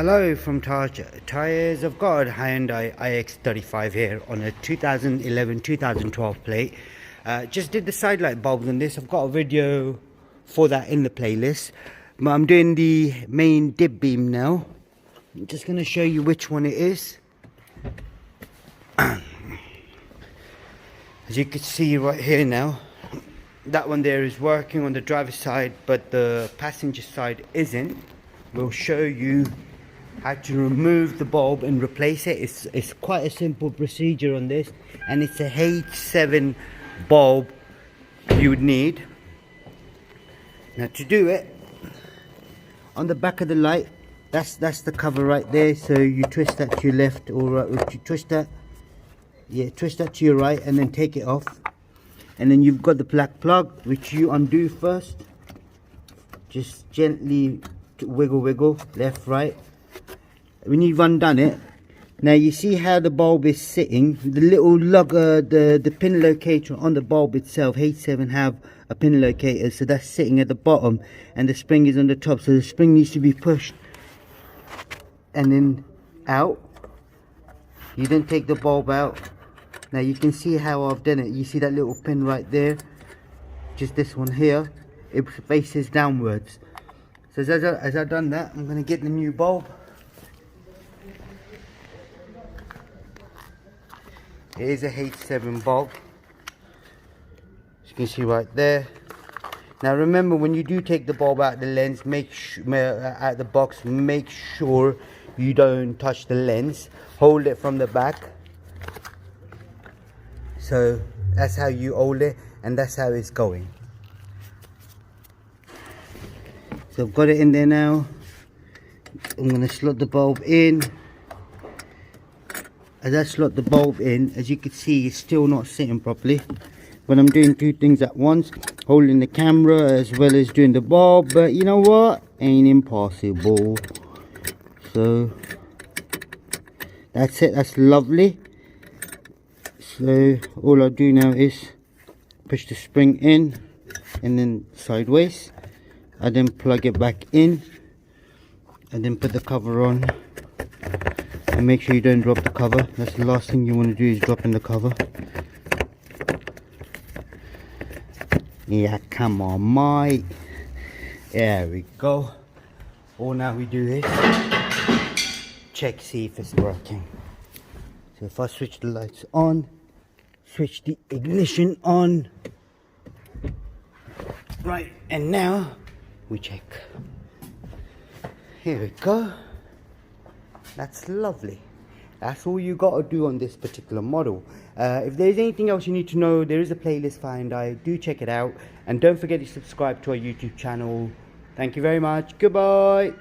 Hello from Tires of God. Hyundai ix35 here on a 2011-2012 plate. Just did the side light bulbs on this. I've got a video for that in the playlist. But I'm doing the main dip beam now. I'm just going to show you which one it is. As you can see right here now, that one there is working on the driver's side, but the passenger side isn't. We'll show you how to remove the bulb and replace it. It's quite a simple procedure on this, and it's a H7 bulb you would need. Now to do it, on the back of the light, that's the cover right there. So you twist that to your left, or right, you twist that to your right, and then take it off. And then you've got the black plug, which you undo first. Just gently wiggle, left, right. When you've undone it, now you see how the bulb is sitting. The little lugger, the pin locator on the bulb itself, H7 have a pin locator, so that's sitting at the bottom and the spring is on the top. So the spring needs to be pushed and then out. You then take the bulb out. Now you can see how I've done it. You see that little pin right there, just this one here, it faces downwards. So as I've done that, I'm going to get the new bulb. It is a H7 bulb, as you can see right there. Now remember, when you do take the bulb out of the lens, out the box, make sure you don't touch the lens. Hold it from the back. So that's how you hold it, and that's how it's going. So I've got it in there now. I'm going to slot the bulb in. As I slot the bulb in, as you can see, it's still not sitting properly. But I'm doing two things at once, holding the camera as well as doing the bulb. But you know what? Ain't impossible. So that's it. That's lovely. So all I do now is push the spring in and then sideways. I then plug it back in and then put the cover on. And make sure you don't drop the cover. That's the last thing you want to do, is drop in the cover. Yeah, come on, mate. There we go. All now we do is check, see if it's working. So if I switch the lights on, switch the ignition on. Right, and now we check. Here we go. That's lovely. That's all you got to do on this particular model. If there's anything else you need to know, there is a playlist for Hyundai. Do check it out, and don't forget to subscribe to our YouTube channel. Thank you very much. Goodbye.